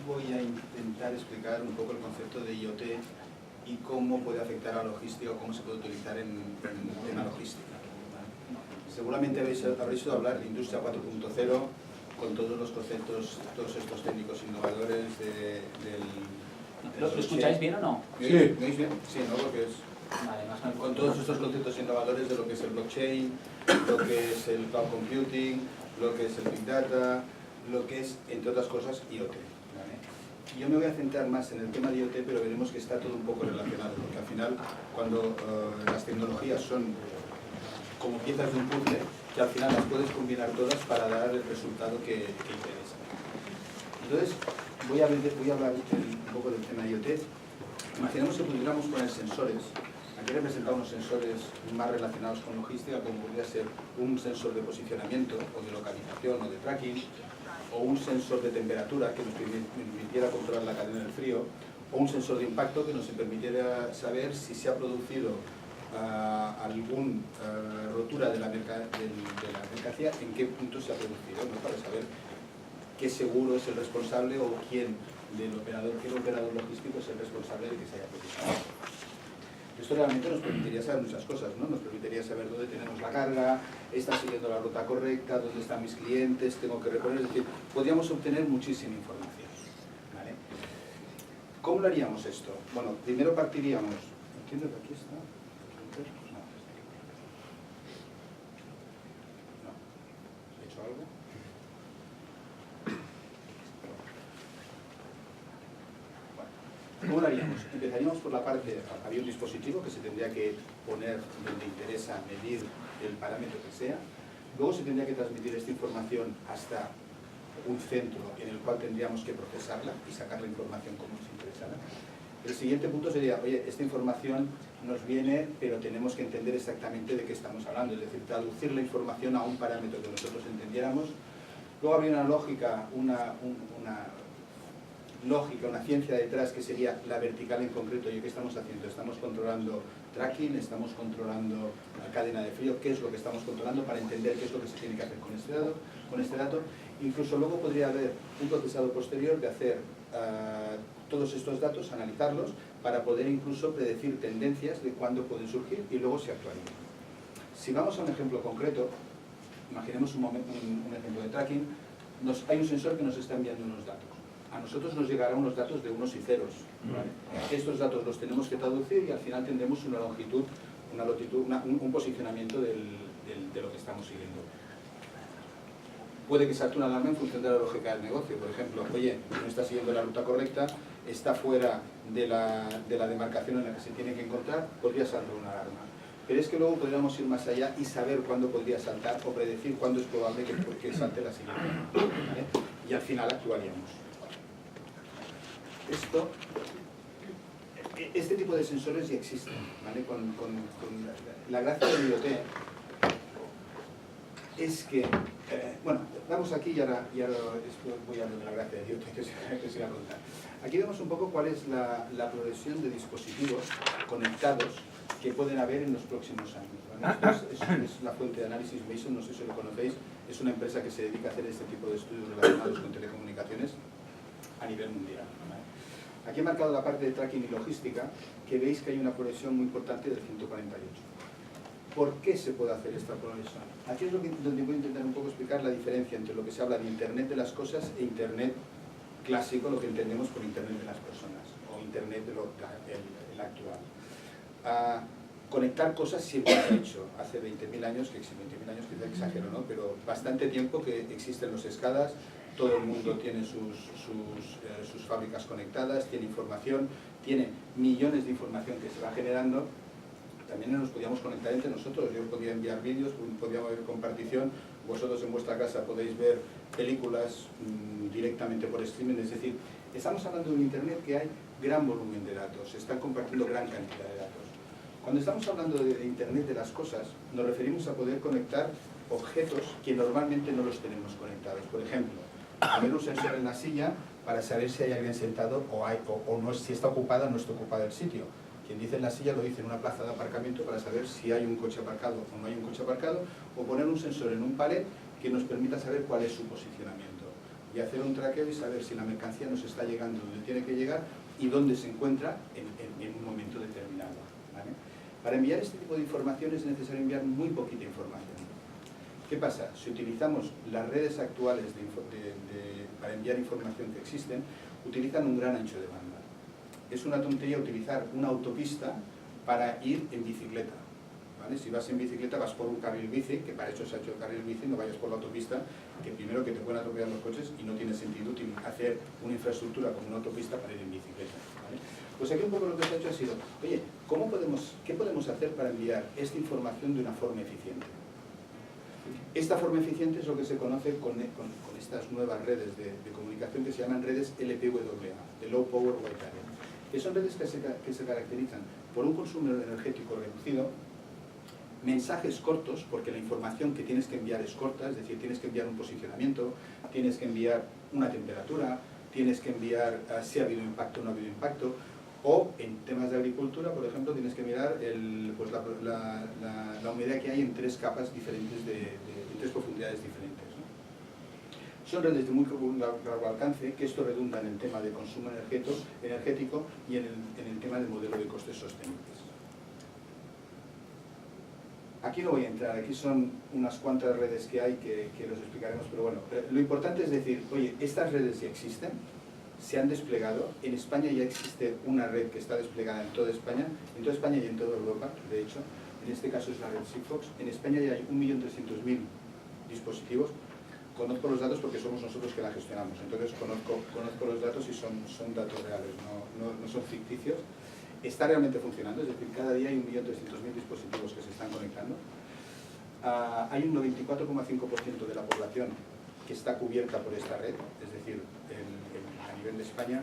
voy a intentar explicar un poco el concepto de IoT y cómo puede afectar a la logística o cómo se puede utilizar en tema logística. Seguramente habréis oído hablar de Industria 4.0 con todos los conceptos, todos estos técnicos innovadores ¿Lo escucháis bien o no? Sí. ¿Me oís bien? Sí, ¿no? Porque es... Vale, más o menos. Con todos estos conceptos innovadores de lo que es el blockchain, lo que es el cloud computing, lo que es el big data, lo que es, entre otras cosas, IoT. ¿Vale? Yo me voy a centrar más en el tema de IoT, pero veremos que está todo un poco relacionado, porque al final, cuando las tecnologías son como piezas de un puzzle, que al final las puedes combinar todas para dar el resultado que interesa. Entonces, voy a hablar un poco del tema de IoT. Imaginemos que pudiéramos poner sensores. Aquí he representado unos sensores más relacionados con logística, como podría ser un sensor de posicionamiento o de localización o de tracking, o un sensor de temperatura que nos permitiera controlar la cadena del frío, o un sensor de impacto que nos permitiera saber si se ha producido alguna rotura de la mercancía, en qué punto se ha producido, ¿no? Para saber qué seguro es el responsable o quién del operador, qué operador logístico es el responsable de que se haya producido. Esto realmente nos permitiría saber muchas cosas, ¿no? Nos permitiría saber dónde tenemos la carga, está siguiendo la ruta correcta, dónde están mis clientes, tengo que reponer, es decir, podríamos obtener muchísima información, ¿vale? ¿Cómo lo haríamos esto? Bueno, primero partiríamos, entiendo que aquí está. No, ¿he hecho algo? ¿Cómo lo haríamos? Empezaríamos por la parte, había un dispositivo que se tendría que poner donde interesa medir el parámetro que sea, luego se tendría que transmitir esta información hasta un centro en el cual tendríamos que procesarla y sacar la información como nos interesara. El siguiente punto sería, oye, esta información nos viene, pero tenemos que entender exactamente de qué estamos hablando, es decir, traducir la información a un parámetro que nosotros entendiéramos. Luego habría una lógica, una ciencia detrás que sería la vertical en concreto. ¿Y qué estamos haciendo? Estamos controlando tracking, estamos controlando la cadena de frío, qué es lo que estamos controlando para entender qué es lo que se tiene que hacer con este dato. Incluso luego podría haber un procesado posterior de hacer todos estos datos, analizarlos, para poder incluso predecir tendencias de cuándo pueden surgir y luego se actuarían. Si vamos a un ejemplo concreto, imaginemos un ejemplo de tracking, hay un sensor que nos está enviando unos datos. A nosotros nos llegarán unos datos de unos y ceros, ¿vale? Estos datos los tenemos que traducir y al final tendremos una longitud, un posicionamiento de lo que estamos siguiendo. Puede que salte una alarma en función de la lógica del negocio. Por ejemplo, oye, no está siguiendo la ruta correcta, está fuera de la demarcación en la que se tiene que encontrar, podría saltar una alarma. Pero es que luego podríamos ir más allá y saber cuándo podría saltar o predecir cuándo es probable que salte la siguiente, ¿vale? Y al final actuaríamos. Este tipo de sensores ya existen, ¿vale? La gracia del IoT es que, bueno, vamos aquí y ahora voy a hablar de la gracia del IoT que os iba a contar. Aquí vemos un poco cuál es la progresión de dispositivos conectados que pueden haber en los próximos años, ¿vale? Esto es la fuente de análisis Mason, no sé si lo conocéis, es una empresa que se dedica a hacer este tipo de estudios relacionados con telecomunicaciones a nivel mundial, ¿vale? Aquí he marcado la parte de tracking y logística, que veis que hay una progresión muy importante del 148. ¿Por qué se puede hacer esta progresión? Aquí es donde voy a intentar un poco explicar la diferencia entre lo que se habla de Internet de las cosas e Internet clásico, lo que entendemos por Internet de las personas, o Internet el actual. Conectar cosas siempre se ha hecho. Hace 20.000 años, que 20.000 años quizá exagero, ¿no? Pero bastante tiempo que existen los SCADAs, todo el mundo tiene sus fábricas conectadas, tiene información, tiene millones de información que se va generando. También nos podíamos conectar entre nosotros, yo podía enviar vídeos, podíamos ver compartición, vosotros en vuestra casa podéis ver películas directamente por streaming, es decir, estamos hablando de un Internet que hay gran volumen de datos, se están compartiendo gran cantidad de datos. Cuando estamos hablando de Internet de las cosas, nos referimos a poder conectar objetos que normalmente no los tenemos conectados. Por ejemplo, poner un sensor en la silla para saber si hay alguien sentado o no, si está ocupada o no está ocupada el sitio. Quien dice en la silla lo dice en una plaza de aparcamiento para saber si hay un coche aparcado o no hay un coche aparcado, o poner un sensor en un palet que nos permita saber cuál es su posicionamiento. y hacer un traqueo y saber si la mercancía nos está llegando donde tiene que llegar y dónde se encuentra en un momento determinado, ¿vale? Para enviar este tipo de información es necesario enviar muy poquita información. ¿Qué pasa? Si utilizamos las redes actuales para enviar información que existen, utilizan un gran ancho de banda. Es una tontería utilizar una autopista para ir en bicicleta, ¿vale? Si vas en bicicleta vas por un carril bici, que para eso se ha hecho el carril bici, no vayas por la autopista, que primero que te pueden atropellar los coches y no tiene sentido hacer una infraestructura como una autopista para ir en bicicleta, ¿vale? Pues aquí un poco lo que se ha hecho ha sido, oye, ¿qué podemos hacer para enviar esta información de una forma eficiente? Esta forma eficiente es lo que se conoce con estas nuevas redes de comunicación que se llaman redes LPWA, de Low Power Wide Area, que son redes que se caracterizan por un consumo energético reducido, mensajes cortos, porque la información que tienes que enviar es corta, es decir, tienes que enviar un posicionamiento, tienes que enviar una temperatura, tienes que enviar si ha habido impacto o no ha habido impacto, o en temas de agricultura, por ejemplo, tienes que mirar la humedad que hay en 3 capas diferentes, en 3 profundidades diferentes, ¿no? Son redes de muy largo alcance, que esto redunda en el tema de consumo energético y en el tema del modelo de costes sostenibles. Aquí no voy a entrar, aquí son unas cuantas redes que hay que los explicaremos, pero bueno, lo importante es decir, oye, estas redes ya existen, se han desplegado, en España ya existe una red que está desplegada en toda España y en toda Europa, de hecho, en este caso es la red Sigfox. En España ya hay 1.300.000 dispositivos. Conozco los datos porque somos nosotros que la gestionamos, entonces conozco los datos y son datos reales, no son ficticios. Está realmente funcionando, es decir, cada día hay 1.300.000 dispositivos que se están conectando. Hay un 94,5% de la población que está cubierta por esta red, es decir, a nivel de España,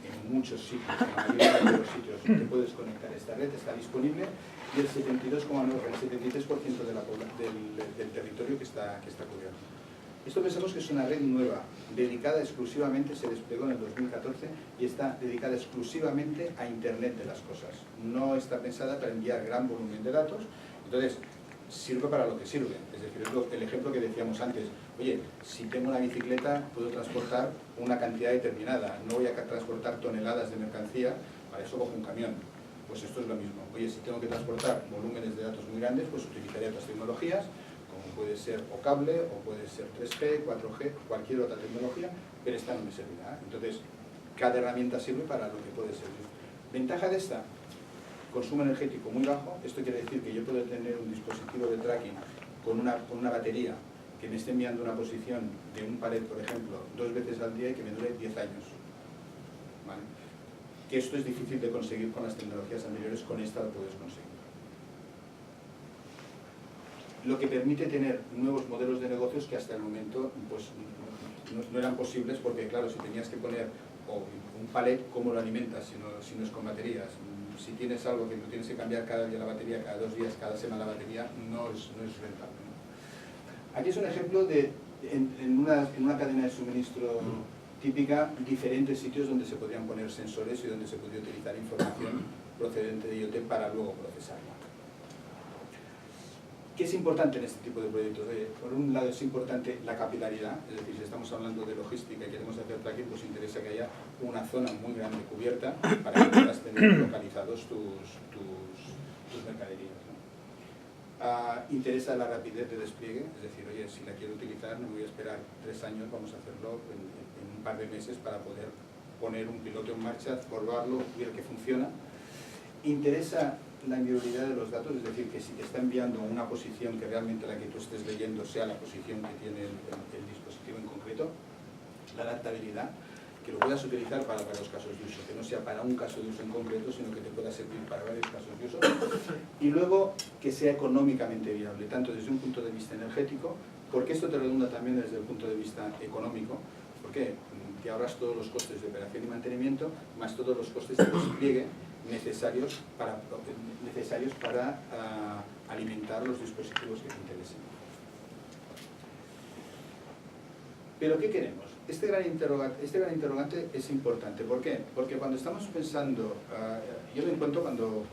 en muchos sitios, en la mayoría de los sitios te puedes conectar a esta red, está disponible, y el 73% del territorio que está cubierto. Esto pensamos que es una red nueva, dedicada exclusivamente, se desplegó en el 2014 y está dedicada exclusivamente a Internet de las cosas. No está pensada para enviar gran volumen de datos, entonces sirve para lo que sirve. Es decir, es el ejemplo que decíamos antes. Oye, si tengo una bicicleta puedo transportar una cantidad determinada, no voy a transportar toneladas de mercancía, para eso cojo un camión. Pues esto es lo mismo. Oye, si tengo que transportar volúmenes de datos muy grandes, pues utilizaré otras tecnologías, como puede ser o cable, o puede ser 3G, 4G, cualquier otra tecnología, pero esta no me servirá. Entonces, cada herramienta sirve para lo que puede servir. ¿Ventaja de esta? Consumo energético muy bajo. Esto quiere decir que yo puedo tener un dispositivo de tracking con una batería que me esté enviando una posición de un palet, por ejemplo, 2 veces al día y que me dure 10 años. ¿Vale? Que esto es difícil de conseguir con las tecnologías anteriores, con esta lo puedes conseguir. Lo que permite tener nuevos modelos de negocios que hasta el momento pues, no eran posibles, porque claro, si tenías que poner un palet, ¿cómo lo alimentas si no es con baterías? Si tienes algo que no tienes que cambiar cada día la batería, cada 2 días, cada semana la batería, no es rentable, ¿no? Aquí es un ejemplo de, en una cadena de suministro típica, diferentes sitios donde se podrían poner sensores y donde se podría utilizar información procedente de IoT para luego procesarla. ¿Qué es importante en este tipo de proyectos? Por un lado es importante la capilaridad, es decir, si estamos hablando de logística y queremos hacer tracking, pues interesa que haya una zona muy grande cubierta para que puedas tener localizados tus mercaderías, ¿no? Interesa la rapidez de despliegue, es decir, oye, si la quiero utilizar no me voy a esperar 3 años, vamos a hacerlo en un par de meses para poder poner un piloto en marcha, probarlo, ver que funciona. Interesa la inviolabilidad de los datos, es decir, que si te está enviando una posición que realmente la que tú estés leyendo sea la posición que tiene el dispositivo en concreto. La adaptabilidad, que lo puedas utilizar para varios casos de uso, que no sea para un caso de uso en concreto, sino que te pueda servir para varios casos de uso. Y luego, que sea económicamente viable, tanto desde un punto de vista energético, porque esto te redunda también desde el punto de vista económico. ¿Por qué? Que ahorras todos los costes de operación y mantenimiento, más todos los costes de despliegue necesarios para alimentar los dispositivos que te interesen. ¿Pero qué queremos? Este gran interrogante es importante. ¿Por qué? Porque cuando estamos pensando, yo me encuentro cuando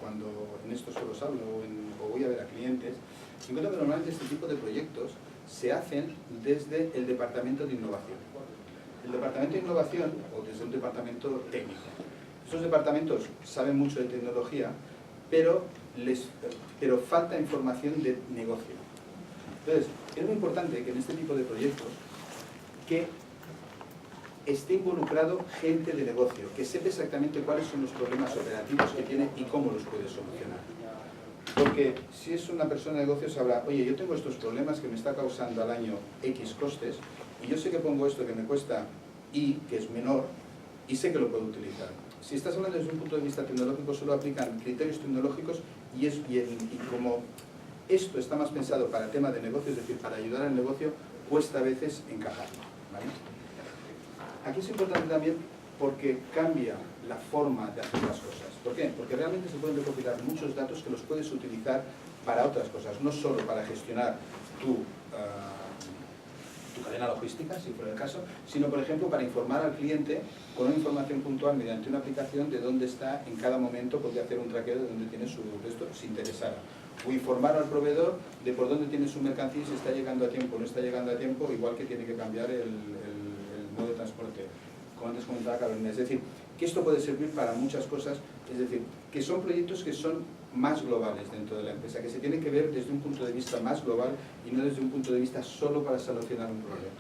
en estos foros hablo o voy a ver a clientes, me encuentro que normalmente este tipo de proyectos se hacen desde el departamento de innovación. El departamento de innovación, o desde un departamento técnico. Esos departamentos saben mucho de tecnología, pero falta información de negocio. Entonces, es muy importante que en este tipo de proyectos que esté involucrado gente de negocio, que sepa exactamente cuáles son los problemas operativos que tiene y cómo los puede solucionar. Porque si es una persona de negocio sabrá, oye, yo tengo estos problemas que me está causando al año X costes, y yo sé que pongo esto que me cuesta Y, que es menor, y sé que lo puedo utilizar. Si estás hablando desde un punto de vista tecnológico, solo aplican criterios tecnológicos y como esto está más pensado para el tema de negocio, es decir, para ayudar al negocio, cuesta a veces encajarlo, ¿vale? Aquí es importante también porque cambia la forma de hacer las cosas. ¿Por qué? Porque realmente se pueden recopilar muchos datos que los puedes utilizar para otras cosas, no solo para gestionar tu cadena logística, si fuera el caso, sino, por ejemplo, para informar al cliente con una información puntual mediante una aplicación de dónde está en cada momento, podría hacer un traqueo de dónde tiene su esto, si interesara. O informar al proveedor de por dónde tiene su mercancía y si está llegando a tiempo o no está llegando a tiempo, igual que tiene que cambiar el modo de transporte, como antes comentaba Carolina. Es decir, que esto puede servir para muchas cosas, es decir, que son proyectos que son más globales dentro de la empresa, que se tienen que ver desde un punto de vista más global y no desde un punto de vista solo para solucionar un problema.